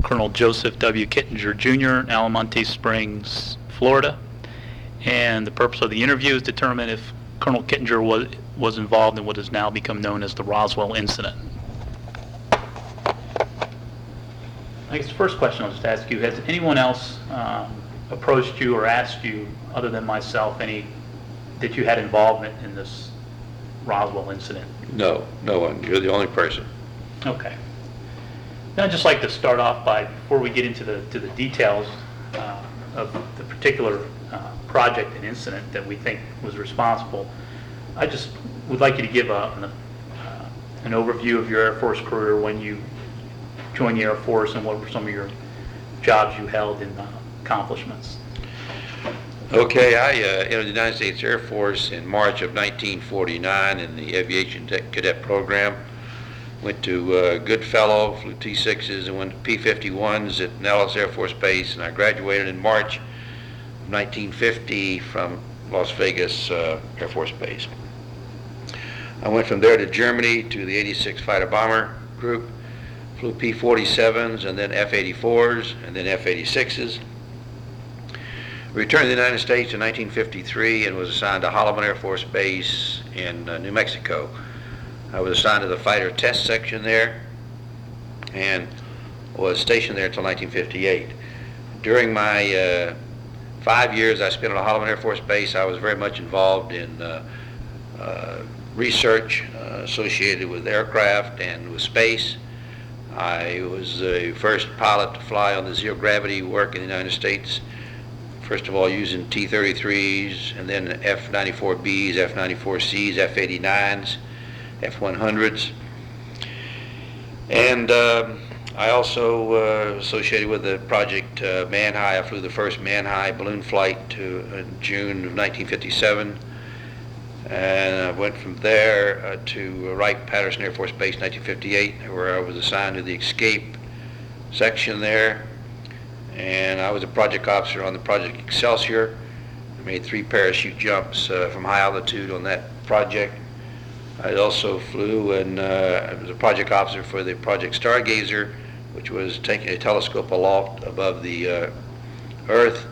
Colonel Joseph W. Kittinger Jr. in Almonte Springs, Florida. And the purpose of the interview is to determine if Colonel Kittinger was involved in what has now become known as the Roswell incident. I guess the first question I'll just ask you, has anyone else approached you or asked you, other than myself, that you had involvement in this Roswell incident? No, no one. You're the only person. Okay. Now I'd just like to start off by, before we get into the details of the particular project and incident that we think was responsible, I just would like you to give an overview of your Air Force career, when you joined the Air Force, and what were some of your jobs you held and accomplishments. Okay, I entered the United States Air Force in March of 1949 in the Aviation Cadet Program. Went to Goodfellow, flew T-6s, and went to P-51s at Nellis Air Force Base, and I graduated in March of 1950 from Las Vegas Air Force Base. I went from there to Germany to the 86 Fighter Bomber Group, flew P-47s and then F-84s and then F-86s. Returned to the United States in 1953 and was assigned to Holloman Air Force Base in New Mexico. I was assigned to the fighter test section there and was stationed there until 1958. During my 5 years I spent on Holloman Air Force Base, I was very much involved in research associated with aircraft and with space. I was the first pilot to fly on the zero gravity work in the United States. First of all, using T-33s, and then F-94Bs, F-94Cs, F-89s, F-100s. And I also associated with the project Man-High. I flew the first Man-High balloon flight in June of 1957. And I went from there to Wright-Patterson Air Force Base in 1958, where I was assigned to the escape section there. And I was a project officer on the Project Excelsior. I made 3 parachute jumps from high altitude on that project. I also flew and I was a project officer for the Project Stargazer, which was taking a telescope aloft above the Earth,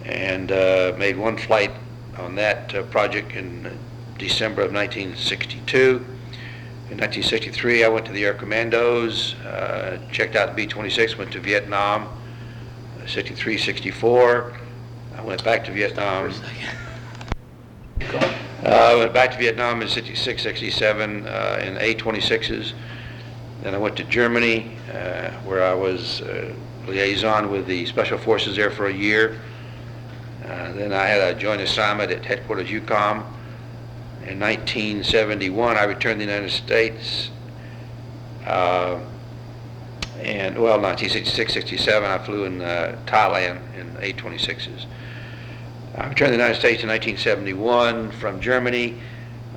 and made 1 flight on that project in December of 1962. In 1963, I went to the Air Commandos, checked out the B-26, went to Vietnam, 63, 64. I went back to Vietnam. I went back to Vietnam in 66, 67 in A-26s. Then I went to Germany, where I was liaison with the Special Forces there for a year. Then I had a joint assignment at Headquarters UCOM. In 1971, I returned to the United States. 1966, 67, I flew in Thailand in A-26s. I returned to the United States in 1971 from Germany,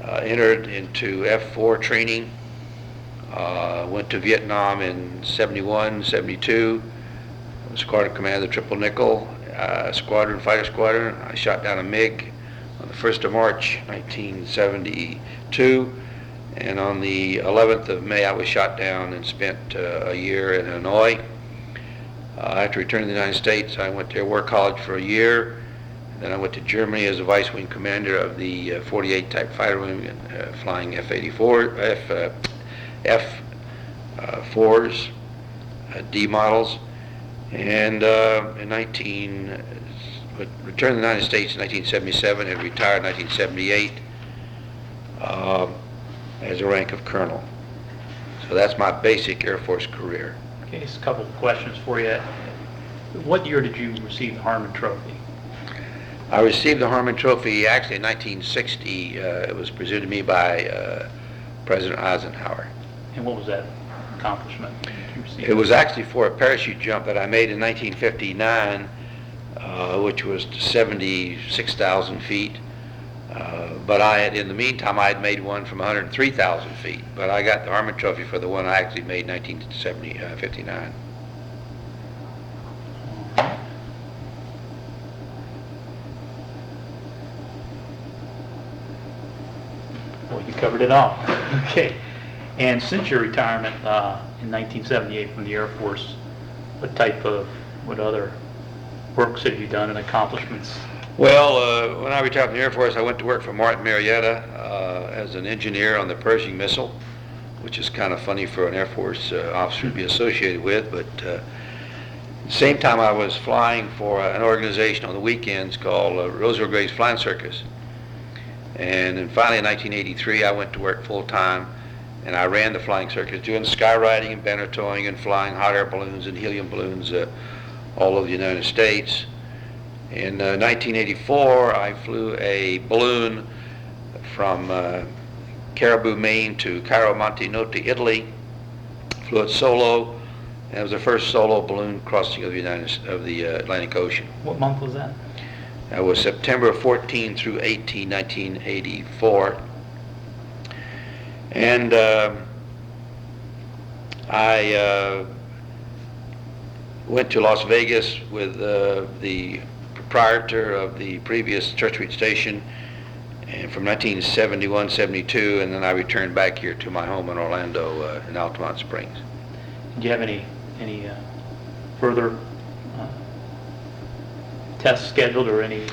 entered into F-4 training, went to Vietnam in 71, 72, squadron commander of the Triple Nickel Squadron, fighter squadron. I shot down a MiG on the 1st of March, 1972. And on the 11th of May, I was shot down and spent a year in Illinois. After returning to the United States, I went to Air War College for a year. Then I went to Germany as a vice wing commander of the 48 type fighter wing, flying F-84, F-4s, D models. And returned to the United States in 1977 and retired in 1978. As a rank of colonel. So that's my basic Air Force career. Okay, just a couple of questions for you. What year did you receive the Harmon Trophy? I received the Harmon Trophy actually in 1960. It was presented to me by President Eisenhower. And what was that accomplishment that you received? It was actually for a parachute jump that I made in 1959, which was 76,000 feet. But in the meantime, I had made one from 103,000 feet. But I got the Harmon Trophy for the one I actually made in 1959. Well, you covered it all. Okay. And since your retirement in 1978 from the Air Force, what other works have you done and accomplishments? Well, when I retired from the Air Force, I went to work for Martin Marietta as an engineer on the Pershing missile, which is kind of funny for an Air Force officer to be associated with. But at the same time, I was flying for an organization on the weekends called Roswell Reports Flying Circus. And then finally in 1983, I went to work full-time, and I ran the flying circus, doing skywriting and banner towing and flying hot air balloons and helium balloons all over the United States. In 1984, I flew a balloon from Caribou, Maine to Cairo Monte Notte, Italy. Flew it solo, and it was the first solo balloon crossing of the Atlantic Ocean. What month was that? That was September 14 through 18, 1984. And I went to Las Vegas with the proprietor of the previous Church Street station, and from 1971-72, and then I returned back here to my home in Orlando in Altamont Springs. Do you have any further tests scheduled or any?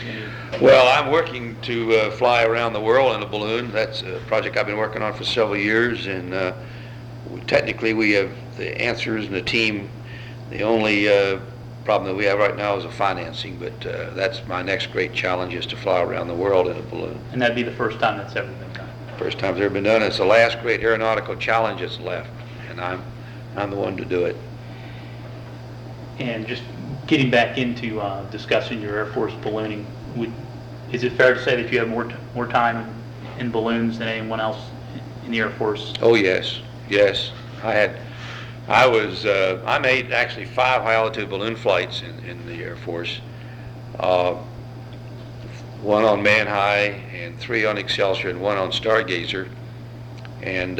Well, I'm working to fly around the world in a balloon. That's a project I've been working on for several years, and technically we have the answers and the team. The only problem that we have right now is the financing, but that's my next great challenge, is to fly around the world in a balloon. And that'd be the first time that's ever been done? First time it's ever been done. It's the last great aeronautical challenge that's left, and I'm the one to do it. And just getting back into discussing your Air Force ballooning, is it fair to say that you have more time in balloons than anyone else in the Air Force? Oh yes, yes. I made actually 5 high altitude balloon flights in the Air Force. 1 on Man High, and 3 on Excelsior, and 1 on Stargazer. And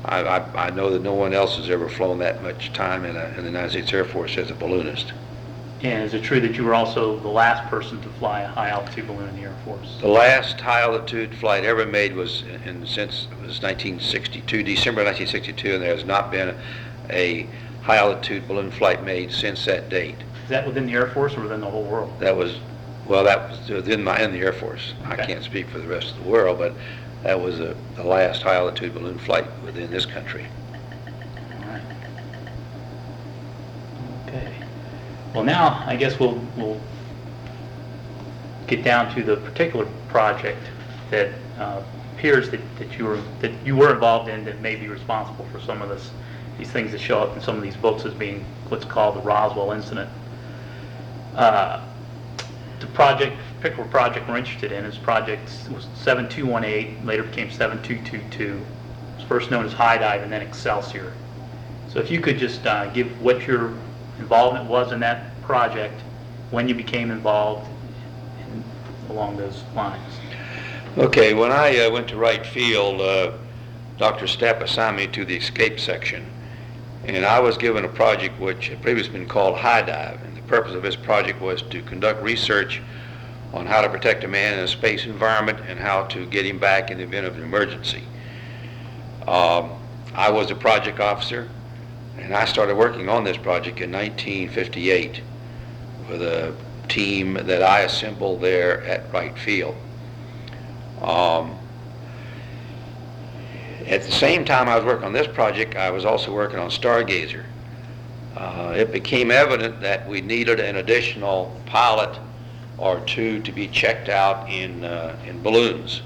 I know that no one else has ever flown that much time in the United States Air Force as a balloonist. And is it true that you were also the last person to fly a high altitude balloon in the Air Force? The last high altitude flight ever made was since it was 1962, December 1962, and there has not been a high altitude balloon flight made since that date. Is that within the Air Force or within the whole world? That was within the Air Force. Okay. I can't speak for the rest of the world, but that was the last high altitude balloon flight within this country. All right. Okay. Well, now I guess we'll get down to the particular project that appears that you were involved in, that may be responsible for some of these things that show up in some of these books as being what's called the Roswell incident. The particular project we're interested in is project was 7218, later became 7222. It was first known as High Dive and then Excelsior. So if you could just give what your involvement was in that project, when you became involved, and along those lines. Okay, when I went to Wright Field, Dr. Stapp assigned me to the escape section, and I was given a project which had previously been called High Dive, and the purpose of this project was to conduct research on how to protect a man in a space environment and how to get him back in the event of an emergency. I was a project officer, and I started working on this project in 1958 with a team that I assembled there at Wright Field. At the same time I was working on this project, I was also working on Stargazer. It became evident that we needed an additional pilot or 2 to be checked out in balloons.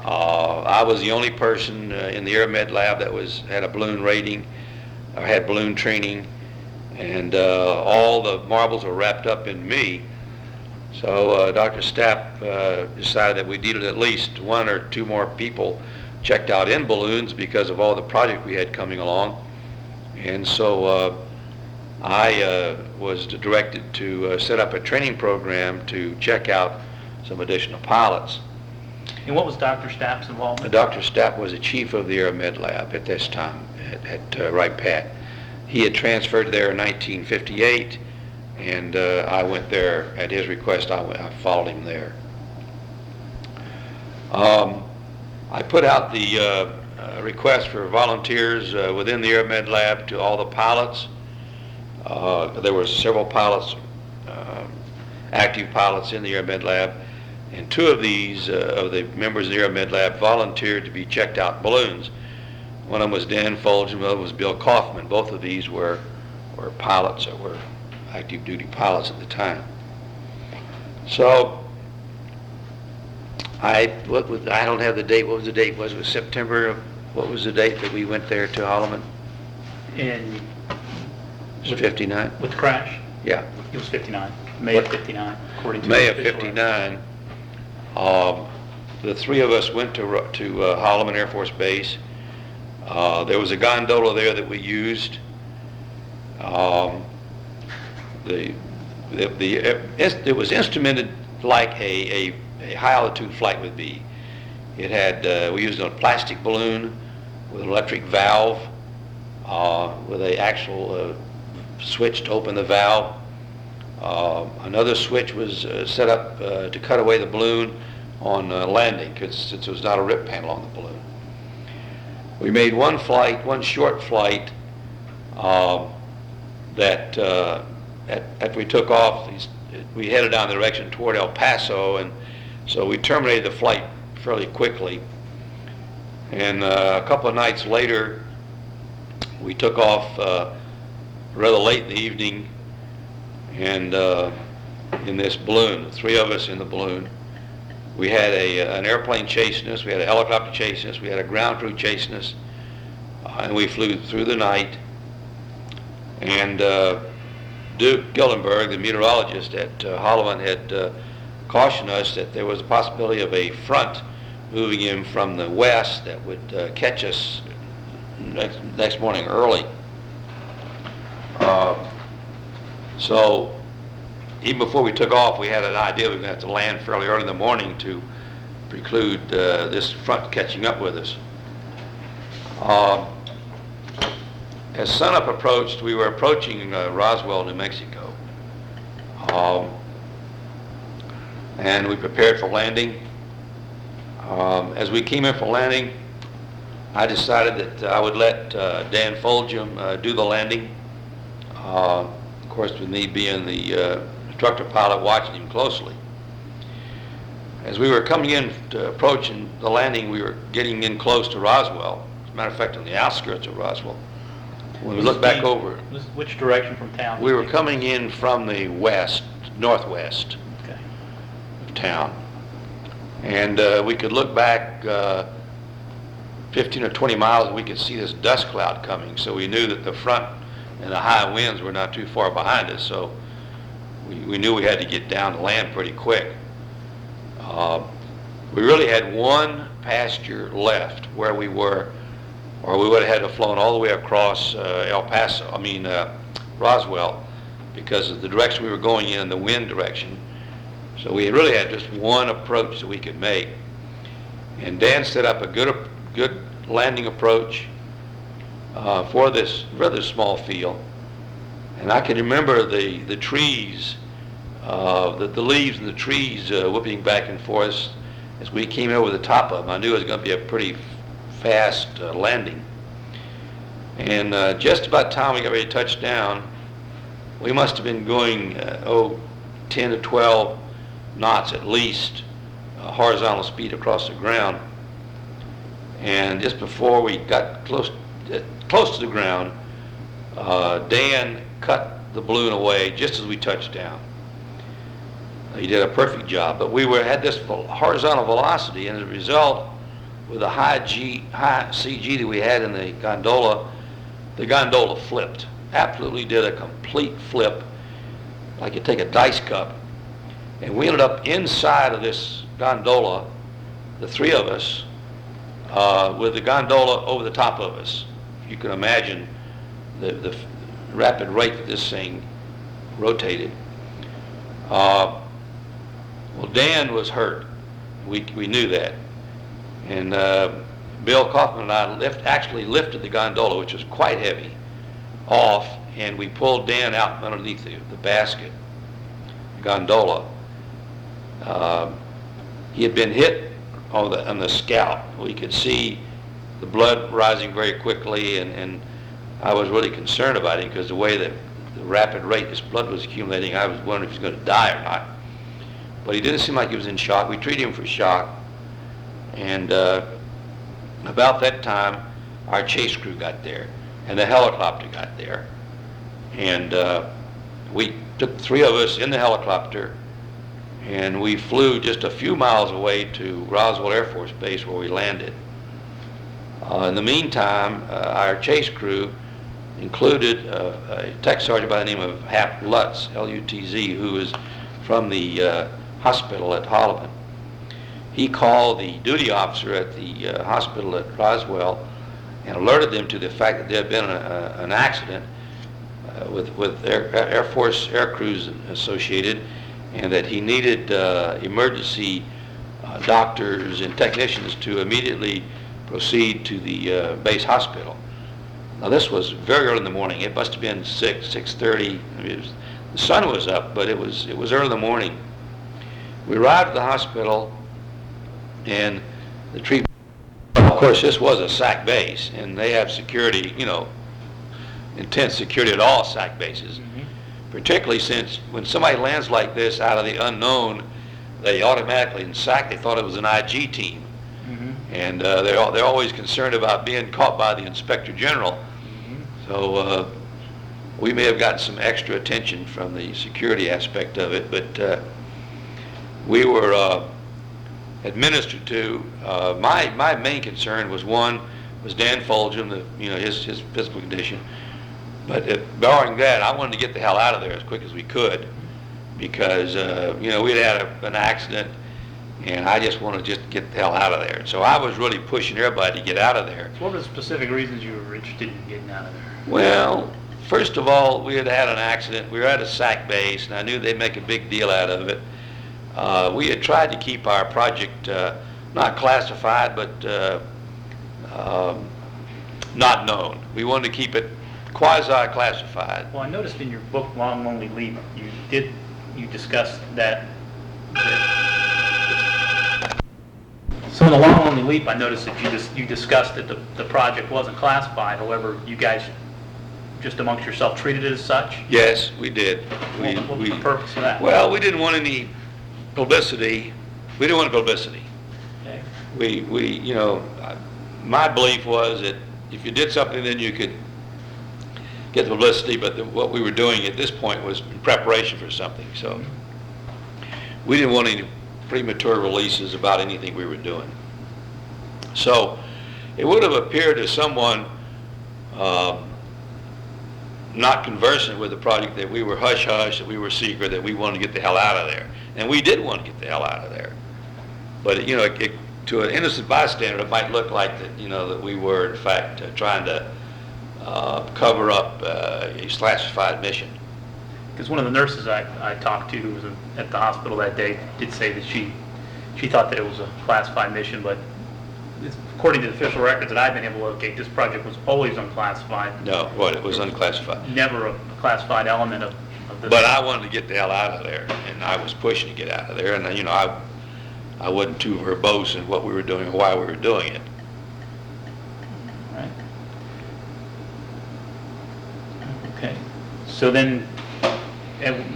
I was the only person in the Air Med lab that had a balloon rating, or had balloon training, and all the marbles were wrapped up in me. So Dr. Stapp decided that we needed at least 1 or 2 more people checked out in balloons because of all the project we had coming along. And so I was directed to set up a training program to check out some additional pilots. And what was Dr. Stapp's involvement? Dr. Stapp was the chief of the Air Med lab at this time at Wright Pat. He had transferred there in 1958, and I went there at his request. I followed him there. I put out the request for volunteers within the Air Med lab to all the pilots, There were several pilots, active pilots in the Air Med Lab, and two of these, of the members of the Air Med Lab volunteered to be checked out balloons. One of them was Dan Folge, and the other was Bill Kaufman. Both of these were pilots, or were active duty pilots at the time. So, I don't have the date. What was the date? Was it September? What was the date that we went there to Holloman? In, Was it 59? with the crash, Yeah. it was 59, May of 59, according to May the of official record. 59. The three of us went to Holloman Air Force Base. There was a gondola there that we used. It was instrumented like a high altitude flight would be. It had, we used a plastic balloon with an electric valve, with an actual switch to open the valve. Another switch was set up to cut away the balloon on landing, since it was not a rip panel on the balloon. We made one short flight that after we took off, we headed down the direction toward El Paso, and so we terminated the flight fairly quickly. And a couple of nights later, we took off rather late in the evening, and in this balloon, the three of us in the balloon. We had an airplane chasing us, we had a helicopter chasing us, we had a ground crew chasing us, and we flew through the night. And Duke Gillenberg, the meteorologist at Holloman, had cautioned us that there was a possibility of a front moving in from the west that would catch us next morning early. So even before we took off, we had an idea we were going to have to land fairly early in the morning to preclude this front catching up with us. As sunup approached, we were approaching Roswell, New Mexico. And we prepared for landing. As we came in for landing, I decided that I would let Dan Fulgham do the landing. Of course, with me being the instructor pilot watching him closely. As we were coming in to approaching the landing, we were getting in close to Roswell. As a matter of fact, on the outskirts of Roswell. When we looked back over, Which direction from town? we were coming in from the west, northwest Okay. of town. And we could look back 15 or 20 miles and we could see this dust cloud coming. So we knew that the front and the high winds were not too far behind us. So we knew we had to get down to land pretty quick. We really had one pasture left where we were, or we would have had to flown all the way across Roswell, because of the direction we were going in, the wind direction. So we really had just one approach that we could make. And Dan set up a good landing approach for this rather small field. And I can remember the trees, the leaves and the trees whooping back and forth as we came over the top of them. I knew it was going to be a pretty fast landing. And just about the time we got ready to touch down, we must have been going 10 to 12 knots at least, horizontal speed across the ground. And just before we got close to the ground, Dan cut the balloon away just as we touched down. He did a perfect job, but we had this horizontal velocity, and as a result, with the high CG that we had in the gondola flipped. Absolutely did a complete flip, like you take a dice cup. And we ended up inside of this gondola, the three of us, with the gondola over the top of us. You can imagine the rapid rate that this thing rotated. Well, Dan was hurt. We knew that. And Bill Kaufman and I actually lifted the gondola, which was quite heavy, off, and we pulled Dan out underneath the basket, gondola. He had been hit on the scalp. We could see the blood rising very quickly, and I was really concerned about him because the way that the rapid rate his blood was accumulating. I was wondering if he was going to die or not. But he didn't seem like he was in shock. We treated him for shock. And about that time, our chase crew got there, and the helicopter got there. And we took 3 of us in the helicopter, and we flew just a few miles away to Roswell Air Force Base where we landed. In the meantime, our chase crew included a tech sergeant by the name of Hap Lutz, L-U-T-Z, who was from the hospital at Holloman. He called the duty officer at the hospital at Roswell and alerted them to the fact that there had been an accident with Air Force air crews associated, and that he needed emergency doctors and technicians to immediately proceed to the base hospital. Now this was very early in the morning. It must have been 6:30. I mean, the sun was up, but it was early in the morning. We arrived at the hospital, and the treatment. Of course, this was a SAC base, and they have security, intense security at all SAC bases. Mm-hmm. Particularly since when somebody lands like this out of the unknown, they automatically, in SAC, they thought it was an IG team. Mm-hmm. And they're always concerned about being caught by the Inspector General. Mm-hmm. So we may have gotten some extra attention from the security aspect of it, but we were administered to. My main concern was Dan Fulgham, his physical condition. But barring that, I wanted to get the hell out of there as quick as we could, because we'd had an accident, and I just wanted to just get the hell out of there. So I was really pushing everybody to get out of there. So what were the specific reasons you were interested in getting out of there? Well, first of all, we had an accident. We were at a SAC base, and I knew they'd make a big deal out of it. We had tried to keep our project not classified, but not known. We wanted to keep it quasi-classified. Well, I noticed in your book, Long Lonely Leap, you discussed that. So in the Long Lonely Leap, I noticed that you discussed that the project wasn't classified. However, you guys just amongst yourself treated it as such? Yes, we did. What was the purpose of that? Well, we didn't want any publicity. We didn't want publicity. Okay. My belief was that if you did something, then you could get the publicity, but what we were doing at this point was in preparation for something. So we didn't want any premature releases about anything we were doing. So it would have appeared to someone not conversant with the project that we were hush-hush, that we were secret, that we wanted to get the hell out of there. And we did want to get the hell out of there. But to an innocent bystander, it might look like that, that we were in fact trying to cover up a classified mission. Because one of the nurses I talked to who was at the hospital that day did say that she thought that it was a classified mission, but according to the official records that I've been able to locate, this project was always unclassified. No, it was unclassified. Never a classified element of the... But I wanted to get the hell out of there, and I was pushing to get out of there, and I wasn't too verbose in what we were doing or why we were doing it. Right. Okay. So then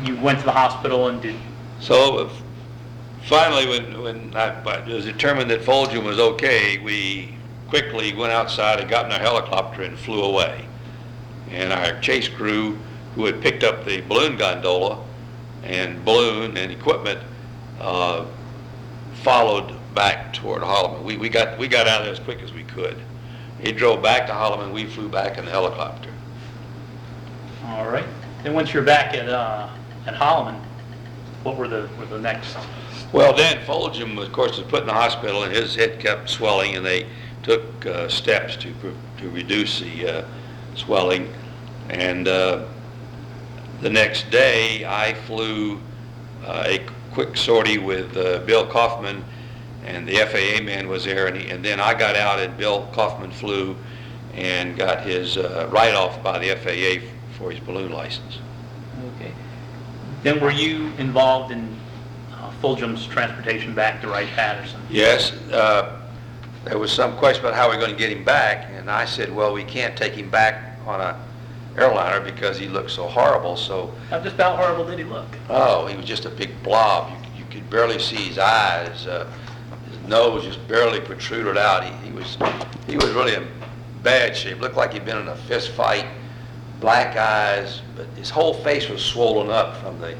you went to the hospital and did... So finally, when it was determined that Fulgham was okay, we quickly went outside and got in our helicopter and flew away. And our chase crew, who had picked up the balloon gondola and balloon and equipment, followed back toward Holloman. We got out of there as quick as we could. He drove back to Holloman. We flew back in the helicopter. All right. Then once you're back at Holloman, what were the next? Well, Dan Fulgham, of course, was put in the hospital, and his head kept swelling, and they took steps to reduce the swelling. And the next day, I flew a quick sortie with Bill Kaufman, and the FAA man was there, and then I got out, and Bill Kaufman flew and got his write-off by the FAA for his balloon license. Okay. Then were you involved in Fulgham's transportation back to Wright-Patterson? Yes. There was some question about how we're going to get him back, and I said, well, we can't take him back on a airliner because he looked so horrible. So, Just how horrible did he look? oh, he was just a big blob. You could barely see his eyes. His nose just barely protruded out. He was really in bad shape. Looked like he'd been in a fist fight. Black eyes, but his whole face was swollen up from the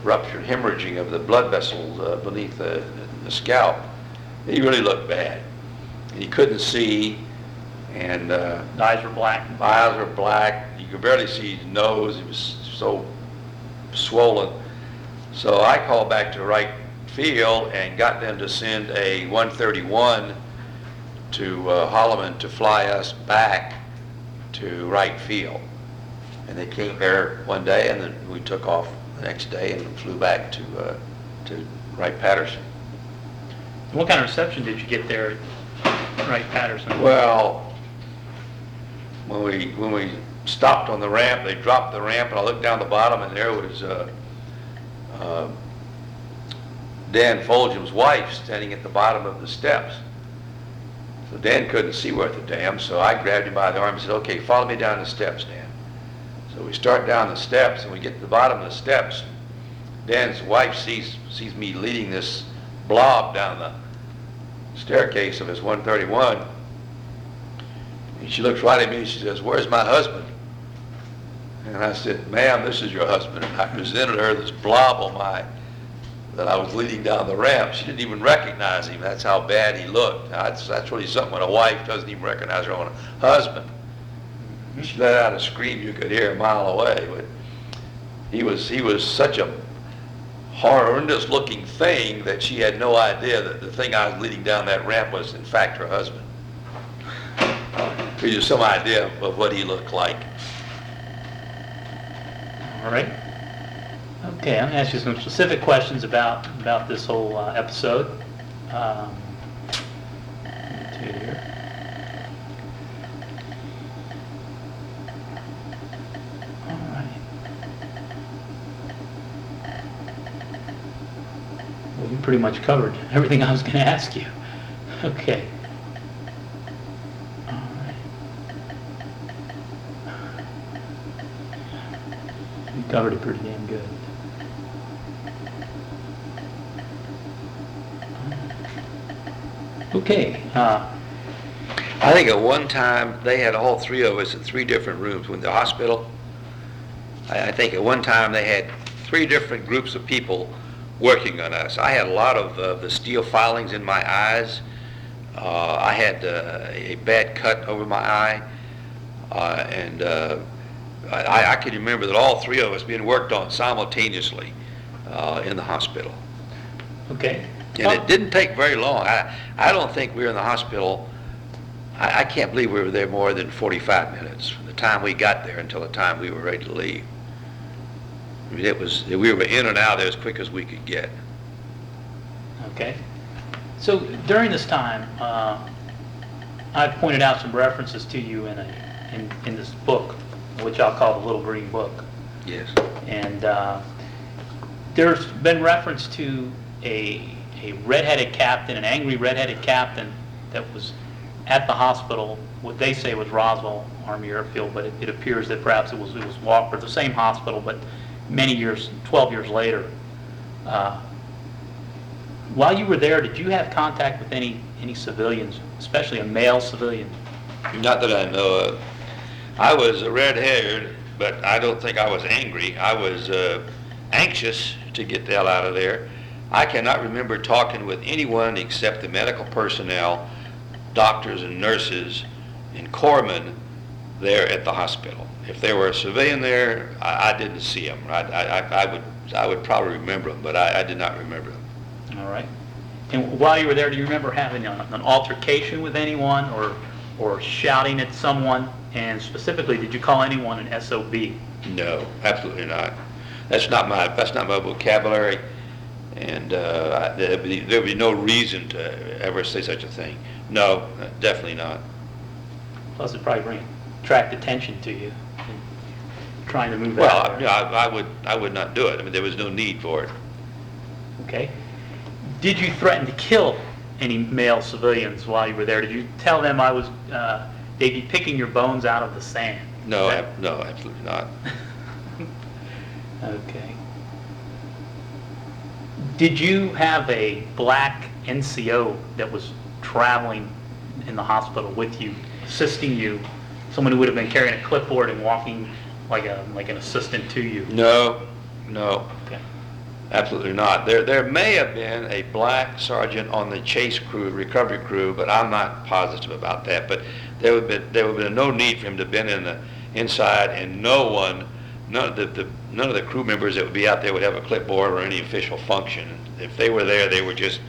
ruptured hemorrhaging of the blood vessels beneath the scalp. He really looked bad. He couldn't see, and Eyes were black. eyes were black. You could barely see his nose. He was so swollen. So I called back to Wright Field and got them to send a 131 to Holloman to fly us back to Wright Field. And they came there one day, and then we took off the next day and flew back to Wright-Patterson. What kind of reception did you get there at Wright-Patterson? Well, when we stopped on the ramp, they dropped the ramp, and I looked down the bottom, and there was Dan Fulgham's wife standing at the bottom of the steps. So Dan couldn't see worth a damn, so I grabbed him by the arm and said, "Okay, follow me down the steps, Dan." So we start down the steps, and we get to the bottom of the steps. Dan's wife sees me leading this blob down the staircase of his 131. And she looks right at me and she says, "Where's my husband?" And I said, "Ma'am, this is your husband." And I presented her this blob that I was leading down the ramp. She didn't even recognize him. That's how bad he looked. That's really something when a wife doesn't even recognize her own husband. She let out a scream you could hear a mile away. But he was such a horrendous looking thing that she had no idea that the thing I was leading down that ramp was in fact her husband. Gives you some idea of what he looked like. All right. Okay, I'm going to ask you some specific questions about this whole episode. Let me see here. All right. Well, you pretty much covered everything I was going to ask you. Okay. All right. You covered it pretty damn good. Okay. I think at one time they had all three of us in three different rooms when the hospital. I think at one time they had three different groups of people working on us. I had a lot of the steel filings in my eyes. I had a bad cut over my eye, and I can remember that all three of us being worked on simultaneously in the hospital. Okay. And it didn't take very long. I don't think we were in the hospital. I can't believe we were there more than 45 minutes from the time we got there until the time we were ready to leave. I mean, we were in and out there as quick as we could get. Okay. So during this time, I pointed out some references to you in this book, which I'll call the Little Green Book. Yes. And there's been reference to a redheaded captain, an angry redheaded captain that was at the hospital. What they say was Roswell Army Airfield, but it appears that perhaps it was Walker, the same hospital, but many years, 12 years later. While you were there, did you have contact with any civilians, especially a male civilian? Not that I know of. I was red-haired, but I don't think I was angry. I was anxious to get the hell out of there. I cannot remember talking with anyone except the medical personnel, doctors and nurses, and corpsmen there at the hospital. If there were a civilian there, I didn't see them. I would probably remember them, but I did not remember them. All right. And while you were there, do you remember having an altercation with anyone or shouting at someone? And specifically, did you call anyone an SOB? No, absolutely not. That's not my vocabulary, and there'd be no reason to ever say such a thing. No, definitely not. Plus, it probably attract attention to you and trying to move Well, out there. I would not do it. I mean, there was no need for it. Okay. Did you threaten to kill any male civilians while you were there? Did you tell them they'd be picking your bones out of the sand? No, no, absolutely not. Okay. Did you have a black NCO that was traveling in the hospital with you, assisting you? Someone who would have been carrying a clipboard and walking like an assistant to you? No, no, Okay. absolutely not. There may have been a black sergeant on the chase crew, recovery crew, but I'm not positive about that. But there would have been no need for him to have been inside, and none of the crew members that would be out there would have a clipboard or any official function. If they were there, they were just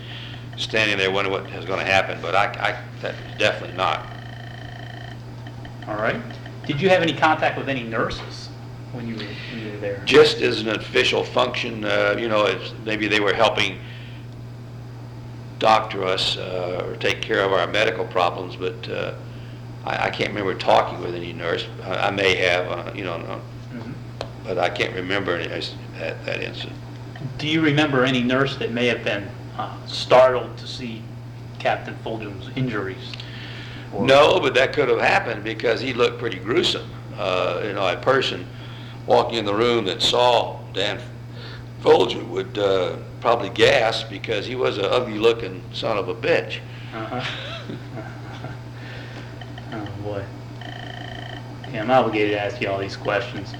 standing there wondering what was going to happen. But that's definitely not. All right. Did you have any contact with any nurses when you were there? Just as an official function, maybe they were helping doctor us or take care of our medical problems, but I can't remember talking with any nurse. I may have, but I can't remember that incident. Do you remember any nurse that may have been startled to see Captain Fulgham's injuries? No, but that could have happened because he looked pretty gruesome. A person walking in the room that saw Dan Fulgham would probably gasp because he was an ugly-looking son of a bitch. Oh boy. Yeah, I'm obligated to ask you all these questions.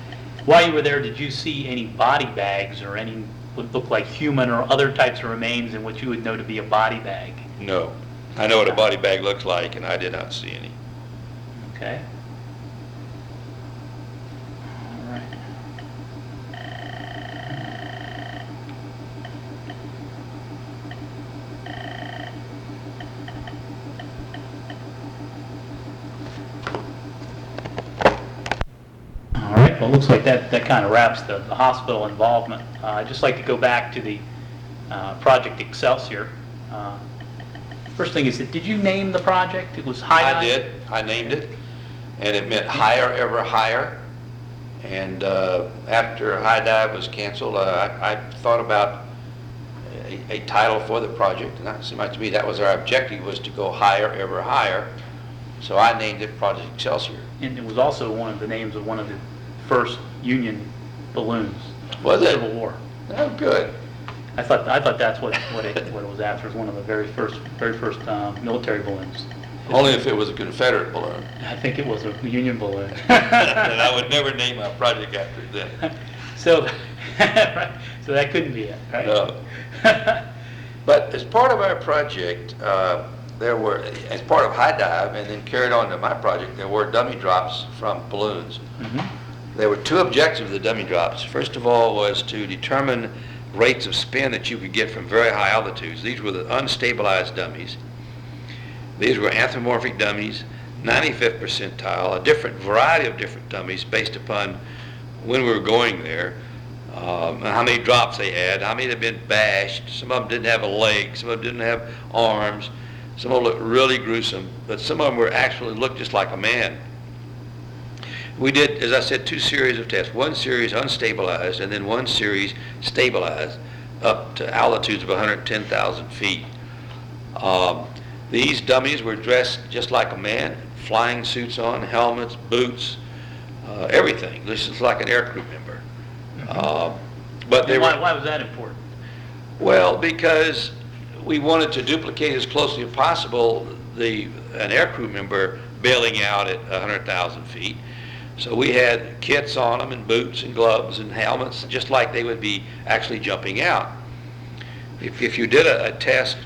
While you were there, did you see any body bags or any what looked like human or other types of remains in what you would know to be a body bag? No. I know what a body bag looks like, and I did not see any. Okay. All right. All right. Well, it looks like that kind of wraps the hospital involvement. I'd just like to go back to the Project Excelsior. First thing is, did you name the project? It was high dive? I did. I named it, and it meant higher, ever higher. And after high dive was canceled, I thought about a title for the project, and that seemed like to me that was our objective, was to go higher, ever higher. So I named it Project Excelsior. And it was also one of the names of one of the first Union balloons. Was it? Civil War. Oh, good. I thought that's what it was after. It was one of the very first military balloons. Only if it was a Confederate balloon. I think it was a Union balloon. And I would never name my project after it then. So, right, so that couldn't be it, right? No. But as part of our project, as part of high dive, and then carried on to my project, there were dummy drops from balloons. Mm-hmm. There were two objectives of the dummy drops. First of all was to determine rates of spin that you could get from very high altitudes. These were the unstabilized dummies. These were anthropomorphic dummies, 95th percentile, a different variety of different dummies based upon when we were going there, how many drops they had, how many had been bashed. Some of them didn't have a leg, some of them didn't have arms, some of them looked really gruesome, but some of them actually looked just like a man. We did, as I said, two series of tests. One series unstabilized, and then one series stabilized up to altitudes of 110,000 feet. These dummies were dressed just like a man, flying suits on, helmets, boots, everything. This is like an aircrew member. But they why was that important? Well, because we wanted to duplicate as closely as possible an aircrew member bailing out at 100,000 feet. So we had kits on them and boots and gloves and helmets, just like they would be actually jumping out. If you did a test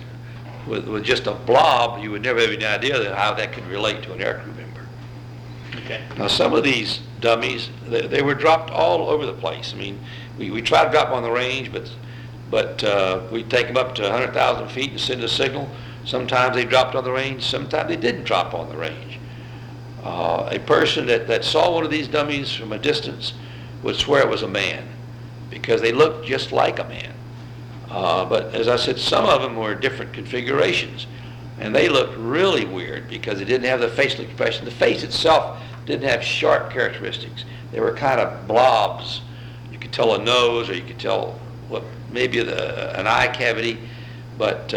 with just a blob, you would never have any idea how that could relate to an aircrew member. Okay. Now some of these dummies, they were dropped all over the place. I mean, we tried to drop them on the range, but we'd take them up to 100,000 feet and send a signal. Sometimes they dropped on the range, sometimes they didn't drop on the range. A person that saw one of these dummies from a distance would swear it was a man because they looked just like a man. But as I said, some of them were different configurations, and they looked really weird because they didn't have the facial expression. The face itself didn't have sharp characteristics. They were kind of blobs. You could tell a nose, or you could tell what maybe an eye cavity, but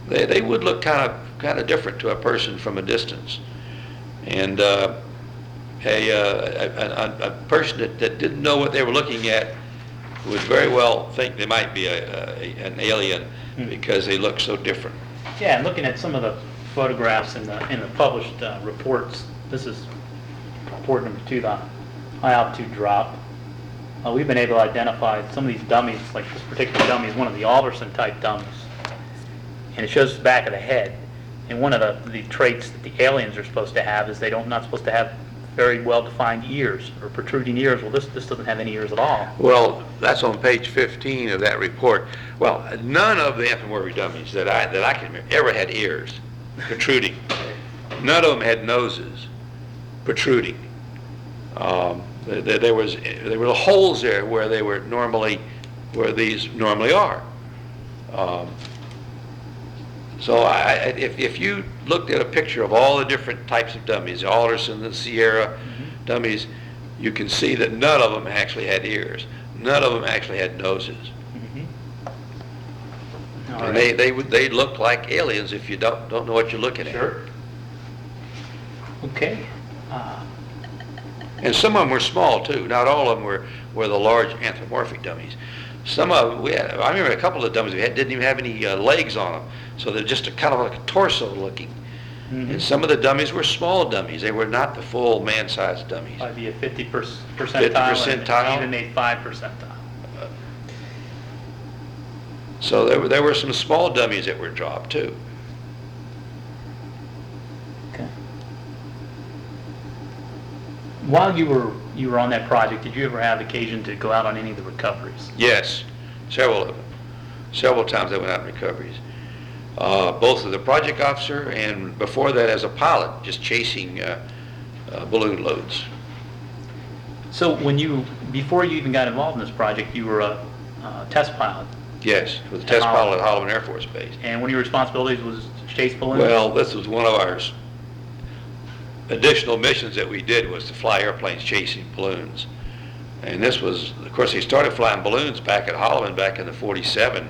they would look kind of different to a person from a distance. And a person that didn't know what they were looking at would very well think they might be an alien because they look so different. Yeah, and looking at some of the photographs in the published reports, this is report number 2, the high altitude drop. We've been able to identify some of these dummies, like this particular dummy is one of the Alderson type dummies, and it shows the back of the head. And one of the traits that the aliens are supposed to have is they not supposed to have very well-defined ears or protruding ears. Well, this doesn't have any ears at all. Well, that's on page 15 of that report. Well, none of the anthropomorphic dummies that I can remember ever had ears protruding. None of them had noses protruding. There were holes there where these normally are. So if you looked at a picture of all the different types of dummies, the Alderson, the Sierra dummies, you can see that none of them actually had ears. None of them actually had noses. And Right. they look like aliens if you don't know what you're looking at. Sure. Okay. And some of them were small too. Not all of them were the large anthropomorphic dummies. Some of them I remember a couple of dummies we had didn't even have any legs on them, so they're just kind of like a torso looking. And some of the dummies were small dummies. They were not the full man-sized dummies. Might be a 50 percentile. 50 percentile. And even made 5 percentile. So there were some small dummies that were dropped too. Okay. While you were on that project, did you ever have occasion to go out on any of the recoveries? Yes, several of them. Several times I went out on recoveries. Both as a project officer and before that as a pilot, just chasing balloon loads. So before you even got involved in this project, you were a test pilot. Yes, with the test pilot at Holloman Air Force Base. And one of your responsibilities was to chase balloons? Well, this was one of our additional missions that we did, was to fly airplanes chasing balloons. And this was, of course, they started flying balloons back at Holloman back in the 47,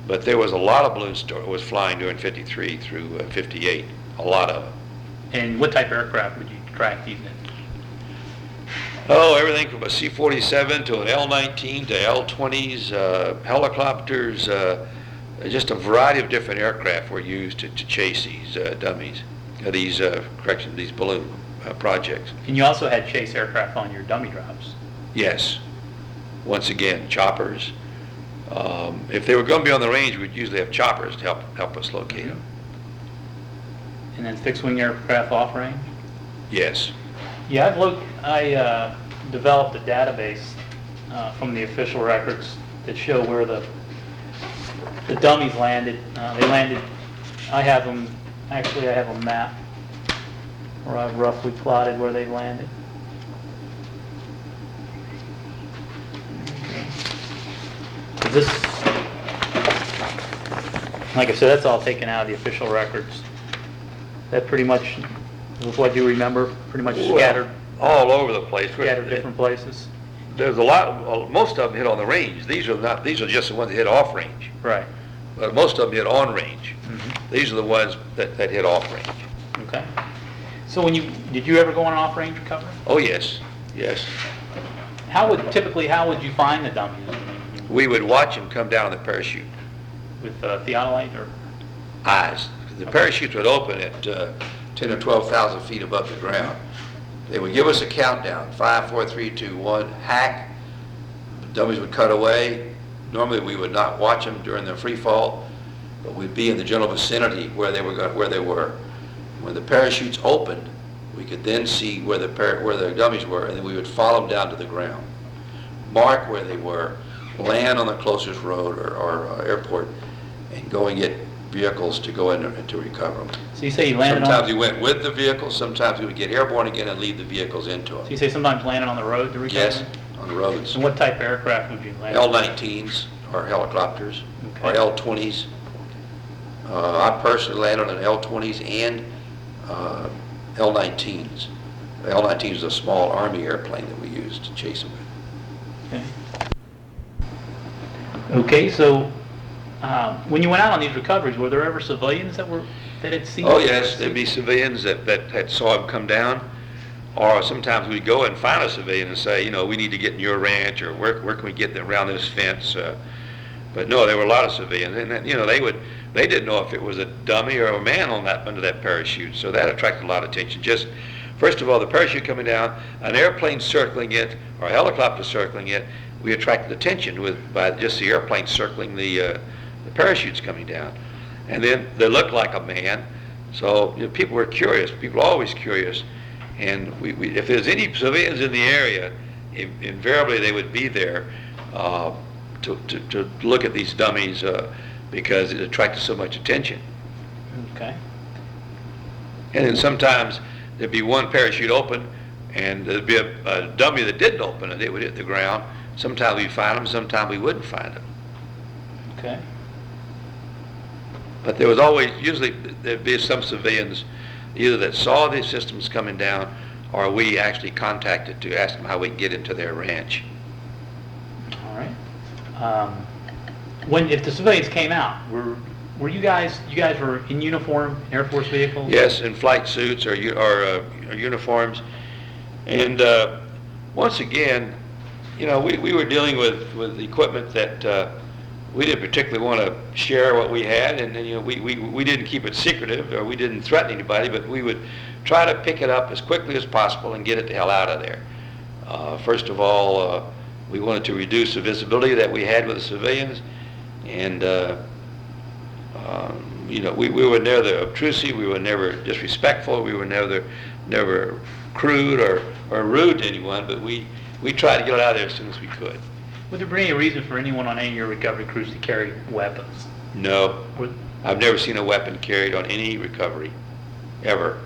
but there was a lot of balloons was flying during 53 through 58, a lot of them. And what type of aircraft would you track these in? Oh, everything from a C-47 to an L-19 to L-20s, helicopters, just a variety of different aircraft were used to chase these dummies, these balloon projects. And you also had chase aircraft on your dummy drops. Yes. Once again, choppers. If they were going to be on the range, we'd usually have choppers to help us locate them. And then fixed wing aircraft off range? Yes. Yeah, I developed a database from the official records that show where the dummies landed. They landed, I have a map where I've roughly plotted where they landed. This, like I said, that's all taken out of the official records. That pretty much, with what you remember, pretty much scattered. All over the place. Scattered different places. There's most of them hit on the range. These are just the ones that hit off range. Right. But most of them hit on range. These are the ones that hit off range. Okay. So did you ever go on an off range recovery? Oh yes, yes. How would you find the dummies? We would watch them come down on the parachute. With theodolite or? Eyes. The parachutes would open at 10 or 12,000 feet above the ground. They would give us a countdown, 5, 4, 3, 2, 1, hack. The dummies would cut away. Normally we would not watch them during the free fall, but we'd be in the general vicinity where they were. When the parachutes opened, we could then see where the dummies were, and then we would follow them down to the ground, mark where they were, land on the closest road or airport, and go and get vehicles to go in and to recover them. So you say you landed Sometimes we went with the vehicles, sometimes we would get airborne again and lead the vehicles into them. So you say sometimes landed on the road to recover? Yes, on the roads. And what type of aircraft would you land on? L-19s or helicopters, or Okay. L-20s. I personally landed on L-20s and L-19s. The L-19 is a small Army airplane that we used to chase them with. Okay, so when you went out on these recoveries, were there ever civilians that had seen? Oh yes, there'd be civilians that saw them come down. Or sometimes we go and find a civilian and say, we need to get in your ranch, or where can we get around this fence? But no, there were a lot of civilians, and they didn't know if it was a dummy or a man under that parachute. So that attracted a lot of attention. Just first of all, the parachute coming down, an airplane circling it, or a helicopter circling it, we attracted attention by just the airplane circling the parachutes coming down, and then they looked like a man. So people were curious. People are always curious. And if there's any civilians in the area, invariably they would be there to look at these dummies because it attracted so much attention. Okay. And then sometimes there'd be one parachute open, and there'd be a dummy that didn't open, and it would hit the ground. Sometimes we'd find them, sometimes we wouldn't find them. Okay. But usually there'd be some civilians either that saw these systems coming down, or we actually contacted to ask them how we can get into their ranch. All right. If the civilians came out, were you guys were in uniform, Air Force vehicles? Yes, in flight suits or uniforms. And once again, we were dealing with equipment that we didn't particularly want to share what we had, and then we didn't keep it secretive, or we didn't threaten anybody, but we would try to pick it up as quickly as possible and get it the hell out of there. First of all, we wanted to reduce the visibility that we had with the civilians, and we were never obtrusive, we were never disrespectful, we were never crude or rude to anyone, but we tried to get it out of there as soon as we could. Would there be any reason for anyone on any of your recovery crews to carry weapons? No. I've never seen a weapon carried on any recovery, ever.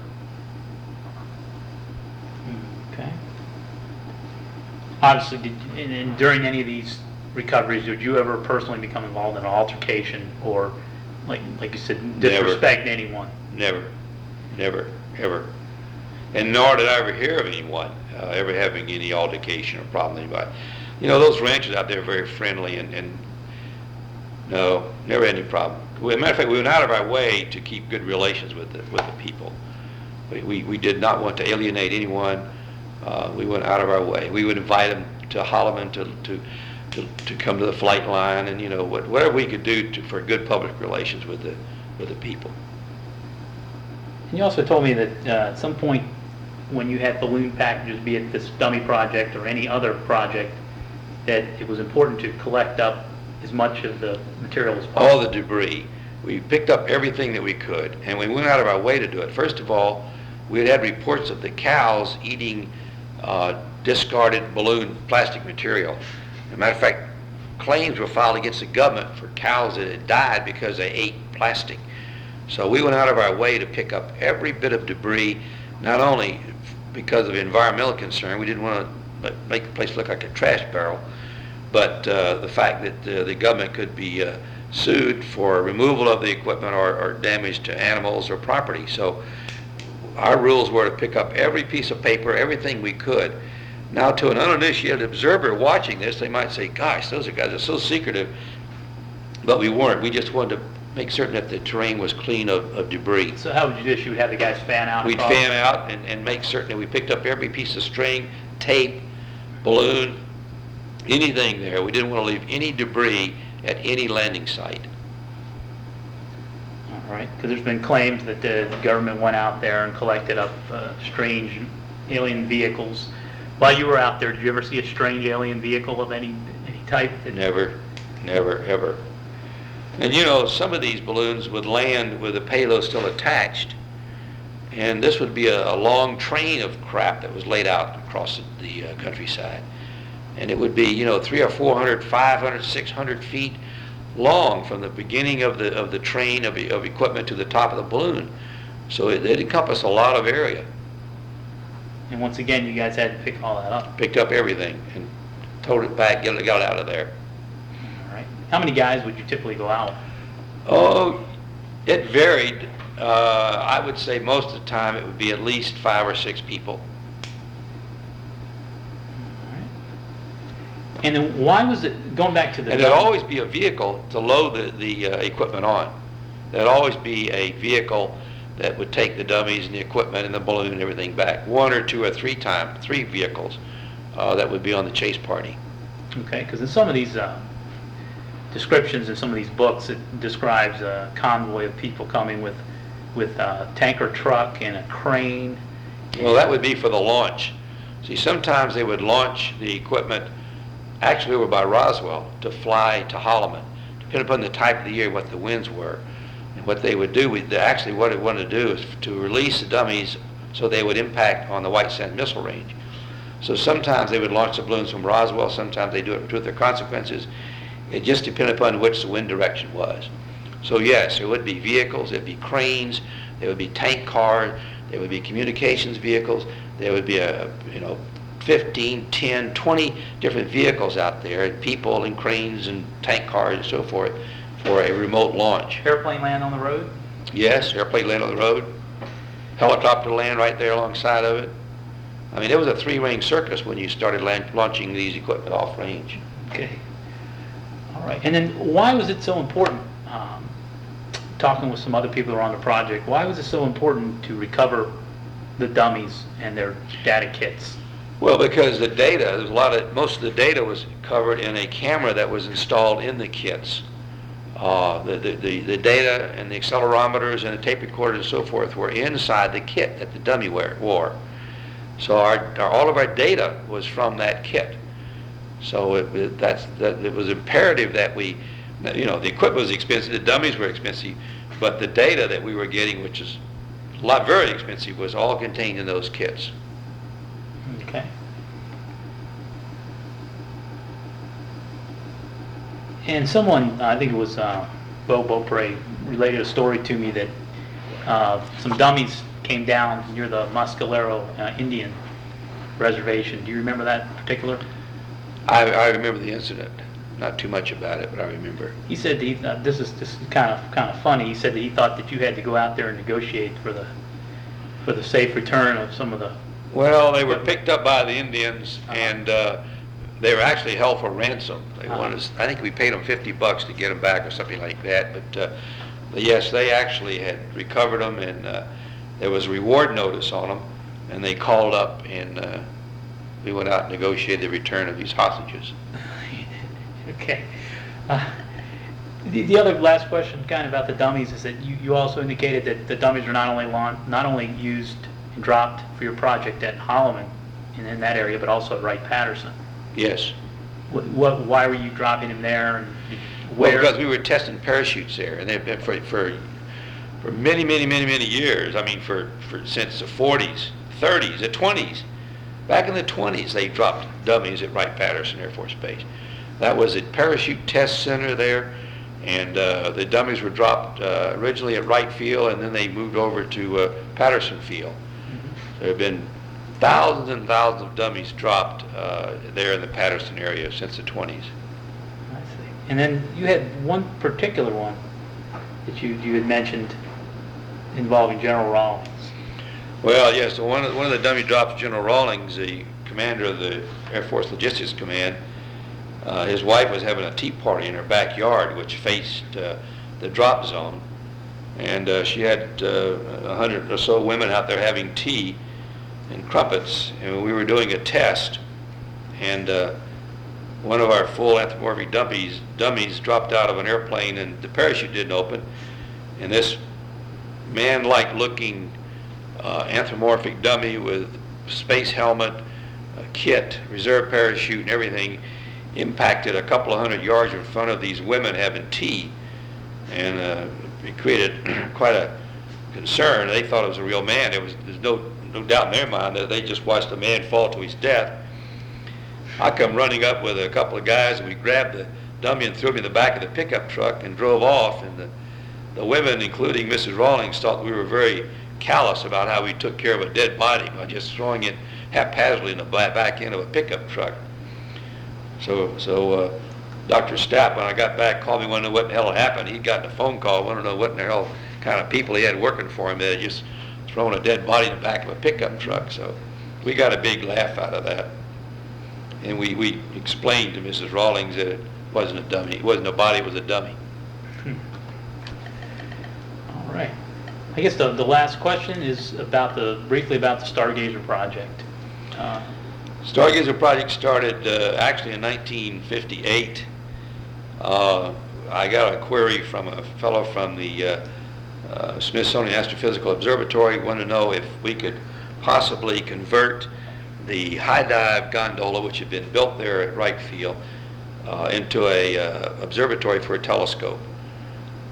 Okay. Obviously, during any of these recoveries, did you ever personally become involved in an altercation or, like you said, disrespect anyone? Never, ever. And nor did I ever hear of anyone ever having any altercation or problem with anybody. Those ranches out there are very friendly, and no, never had any problem. As a matter of fact, we went out of our way to keep good relations with the people. We did not want to alienate anyone. We went out of our way. We would invite them to Holloman to come to the flight line, and whatever we could do for good public relations with the people. And you also told me that at some point when you had balloon packages, be it this dummy project or any other project, that it was important to collect up as much of the material as possible. All the debris. We picked up everything that we could, and we went out of our way to do it. First of all, we had reports of the cows eating discarded balloon plastic material. As a matter of fact, claims were filed against the government for cows that had died because they ate plastic. So we went out of our way to pick up every bit of debris, not only because of environmental concern, we didn't want to make the place look like a trash barrel, but the fact that the government could be sued for removal of the equipment or damage to animals or property. So our rules were to pick up every piece of paper, everything we could. Now, to an uninitiated observer watching this, they might say, gosh, those guys are so secretive. But we weren't. We just wanted to make certain that the terrain was clean of debris. So how would you do this? You would have the guys fan out? We'd fan out and make certain that we picked up every piece of string, tape, balloon, anything there. We didn't want to leave any debris at any landing site. All right, because there's been claims that the government went out there and collected up strange alien vehicles. While you were out there, did you ever see a strange alien vehicle of any type? Never, ever. And some of these balloons would land with the payload still attached. And this would be a long train of crap that was laid out across the countryside. And it would be, 300 or 400, 500, 600 feet long from the beginning of the train of equipment to the top of the balloon. So it encompassed a lot of area. And once again, you guys had to pick all that up. Picked up everything and towed it back, got it out of there. All right. How many guys would you typically go out? Oh, it varied. I would say most of the time it would be at least 5 or 6 people. All right. And then why was it, going back to the... And there'd always be a vehicle to load the equipment on. There'd always be a vehicle that would take the dummies and the equipment and the balloon and everything back. One or two or three vehicles that would be on the chase party. Okay, because in some of these descriptions in some of these books, it describes a convoy of people coming with a tanker truck and a crane. Well, that would be for the launch. See, sometimes they would launch the equipment actually over by Roswell to fly to Holloman, depending upon the type of the year, what the winds were. And what they would do, what they wanted to do is to release the dummies so they would impact on the White Sands Missile Range. So sometimes they would launch the balloons from Roswell, sometimes they do it with their consequences. It just depended upon which the wind direction was. So yes, there would be vehicles, there'd be cranes, there would be tank cars, there would be communications vehicles, there would be 15, 10, 20 different vehicles out there, and people and cranes and tank cars and so forth for a remote launch. Airplane land on the road? Yes, airplane land on the road, helicopter land right there alongside of it. I mean, it was a three-ring circus when you started launching these equipment off range. Okay. All right. And then why was it so important, talking with some other people who are on the project, why was it so important to recover the dummies and their data kits? Well, because the data, most of the data was covered in a camera that was installed in the kits. The data and the accelerometers and the tape recorders and so forth were inside the kit that the dummy wore. So all of our data was from that kit. So it was imperative that we, the equipment was expensive, the dummies were expensive, but the data that we were getting, which is very expensive, was all contained in those kits. Okay. And someone, I think it was Bo Beaupre, related a story to me that some dummies came down near the Mescalero Indian reservation. Do you remember that particular? I remember the incident. Not too much about it, but I remember. He said that this is kind of funny. He said that he thought that you had to go out there and negotiate for the safe return of some of the. Well, they were picked up by the Indians, and they were actually held for ransom. They wanted us, I think we paid them $50 to get them back or something like that. But yes, they actually had recovered them, and there was a reward notice on them, and they called up, and we went out and negotiated the return of these hostages. Okay. The other last question, kind of about the dummies, is that you also indicated that the dummies are not only used and dropped for your project at Holloman and in that area, but also at Wright-Patterson. Yes. Why were you dropping them there, and where? Well, because we were testing parachutes there, and they've been for many years. I mean, since the 40s, 30s, the 20s. Back in the 20s, they dropped dummies at Wright-Patterson Air Force Base. That was a parachute test center there, and the dummies were dropped originally at Wright Field, and then they moved over to Patterson Field. Mm-hmm. There have been thousands and thousands of dummies dropped there in the Patterson area since the 20s. I see. And then you had one particular one that you had mentioned involving General Rawlings. Well, yes, so one of the dummy drops, General Rawlings, the commander of the Air Force Logistics Command, his wife was having a tea party in her backyard, which faced the drop zone, and she had 100 or so women out there having tea and crumpets, and we were doing a test, and one of our full anthropomorphic dummies dropped out of an airplane, and the parachute didn't open, and this man-like looking anthropomorphic dummy with space helmet, kit, reserve parachute, and everything impacted a couple of 100 yards in front of these women having tea, and it created quite a concern. They thought it was a real man. There's no doubt in their mind that they just watched a man fall to his death. I come running up with a couple of guys, and we grabbed the dummy and threw him in the back of the pickup truck and drove off, and the women, including Mrs. Rawlings, thought we were very callous about how we took care of a dead body by just throwing it haphazardly in the back end of a pickup truck. So Dr. Stapp, when I got back, called me, wanted to know what the hell had happened. He'd gotten a phone call, wanted to know what in the hell kind of people he had working for him that had just thrown a dead body in the back of a pickup truck. So we got a big laugh out of that. And we explained to Mrs. Rawlings that it wasn't a dummy. It wasn't a body, it was a dummy. All right. I guess the last question is briefly about the Stargazer project. Stargazer project started actually in 1958. I got a query from a fellow from the Smithsonian Astrophysical Observatory, wanted to know if we could possibly convert the high dive gondola, which had been built there at Wright Field, into a observatory for a telescope.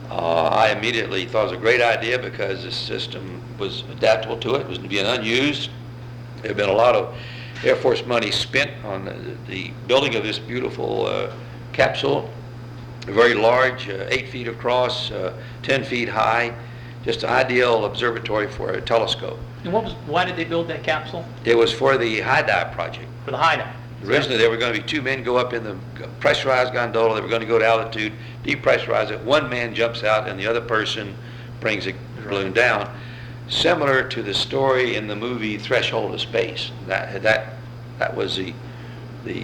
I immediately thought it was a great idea because the system was adaptable to it. It was being unused. There had been a lot of Air Force money spent on the building of this beautiful capsule, very large, 8 feet across, 10 feet high, just an ideal observatory for a telescope. And why did they build that capsule? It was for the high dive project. For the high dive? Originally, there were going to be 2 men go up in the pressurized gondola. They were going to go to altitude, depressurize it. 1 man jumps out, and the other person brings the balloon down. Similar to the story in the movie Threshold of Space. That was the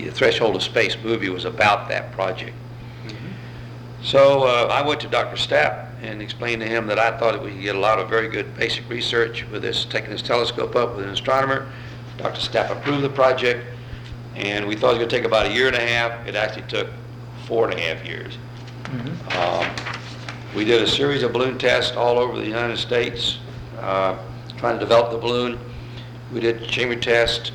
Threshold of Space movie was about that project. Mm-hmm. So I went to Dr. Stapp and explained to him that I thought we could get a lot of very good basic research with this, taking this telescope up with an astronomer. Dr. Stapp approved the project, and we thought it was going to take about 1.5 years. It actually took 4.5 years. Mm-hmm. We did a series of balloon tests all over the United States, trying to develop the balloon. We did chamber tests.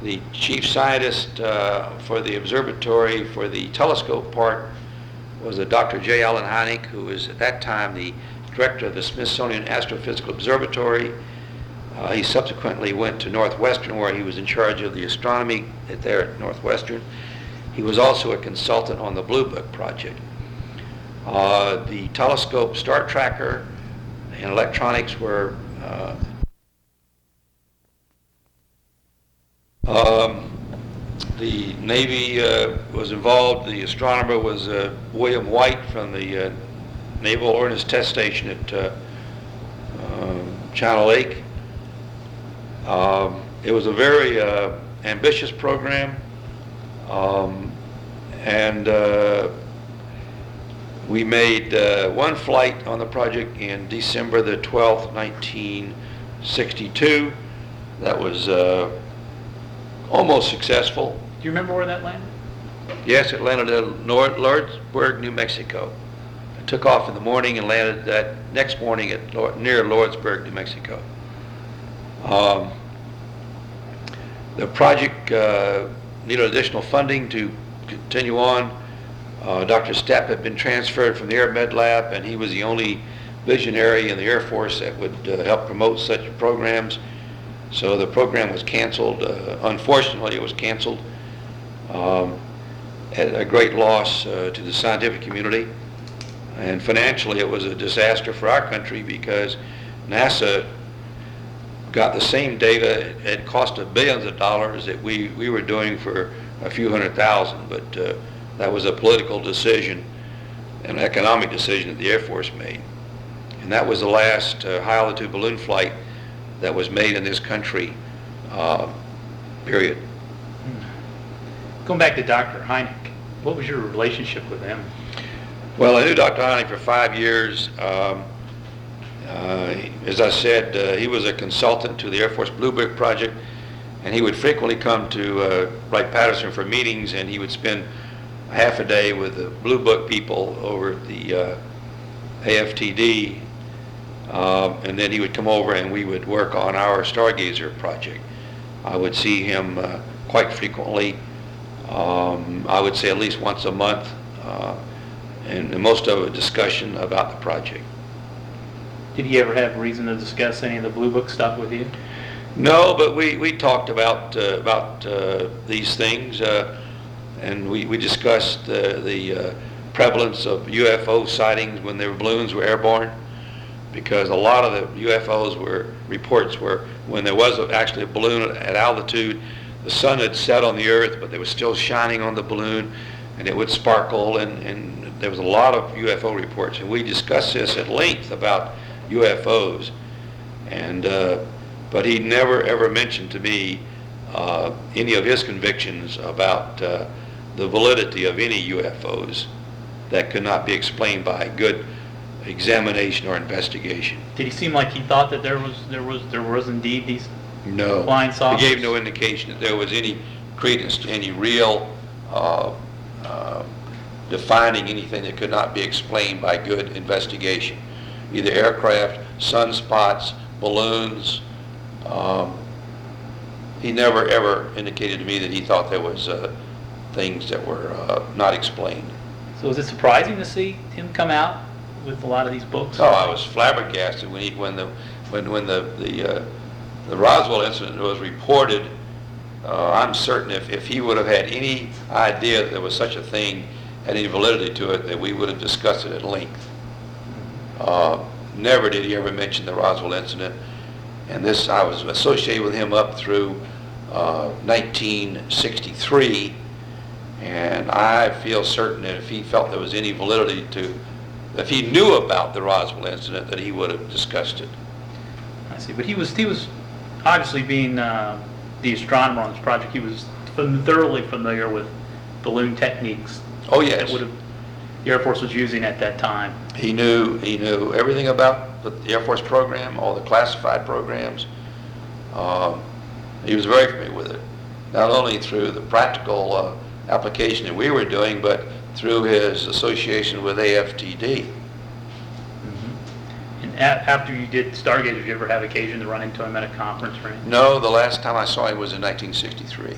The chief scientist for the observatory for the telescope part was a Dr. J. Allen Hynek, who was at that time the director of the Smithsonian Astrophysical Observatory. He subsequently went to Northwestern, where he was in charge of the astronomy there at Northwestern. He was also a consultant on the Blue Book project. The telescope start tracker and electronics were the Navy was involved. The astronomer was William White from the Naval Ordnance Test Station at Channel Lake. It was a very ambitious program, and we made 1 flight on the project in December the 12th, 1962. That was almost successful. Do you remember where that landed? Yes, it landed at Lordsburg, New Mexico. It took off in the morning and landed that next morning at near Lordsburg, New Mexico. The project needed additional funding to continue on. Dr. Stapp had been transferred from the Air Med Lab, and he was the only visionary in the Air Force that would help promote such programs. So the program was canceled. Unfortunately, it was canceled at a great loss to the scientific community. And financially, it was a disaster for our country because NASA got the same data. It cost us billions of dollars that we were doing for a few $100,000, but that was a political decision, an economic decision that the Air Force made. And that was the last high-altitude balloon flight that was made in this country, period. Going back to Dr. Hynek, what was your relationship with him? Well, I knew Dr. Hynek for 5 years. As I said, he was a consultant to the Air Force Blue Book project, and he would frequently come to Wright-Patterson for meetings, and he would spend half a day with the Blue Book people over at the AFTD, and then he would come over and we would work on our Stargazer project. I would see him quite frequently. I would say at least once a month, and most of a discussion about the project. Did he ever have reason to discuss any of the Blue Book stuff with you? No, but we talked about these things, and we discussed the prevalence of UFO sightings when their balloons were airborne, because a lot of the UFOs reports were when there was actually a balloon at altitude, the sun had set on the earth, but they was still shining on the balloon, and it would sparkle, and there was a lot of UFO reports, and we discussed this at length about UFOs, and but he never ever mentioned to me any of his convictions about the validity of any UFOs that could not be explained by good examination or investigation. Did he seem like he thought that there was indeed these No. flying saucers? He gave no indication that there was any credence to any real defining anything that could not be explained by good investigation. Either aircraft, sunspots, balloons. He never ever indicated to me that he thought there was things that were not explained. So was it surprising to see him come out with a lot of these books? Oh, I was flabbergasted when the Roswell incident was reported. I'm certain if he would have had any idea that there was such a thing, had any validity to it, that we would have discussed it at length. Never did he ever mention the Roswell incident. And this, I was associated with him up through 1963, and I feel certain that if he felt there was any validity to, if he knew about the Roswell incident, that he would have discussed it. I see, but he was obviously being the astronomer on this project. He was thoroughly familiar with balloon techniques. Oh yes, That the Air Force was using at that time. he knew everything about the Air Force program, all the classified programs. He was very familiar with it, not only through the practical application that we were doing, but through his association with AFTD. And after you did Stargate, did you ever have occasion to run into him at a conference or anything? No, the last time I saw him was in 1963.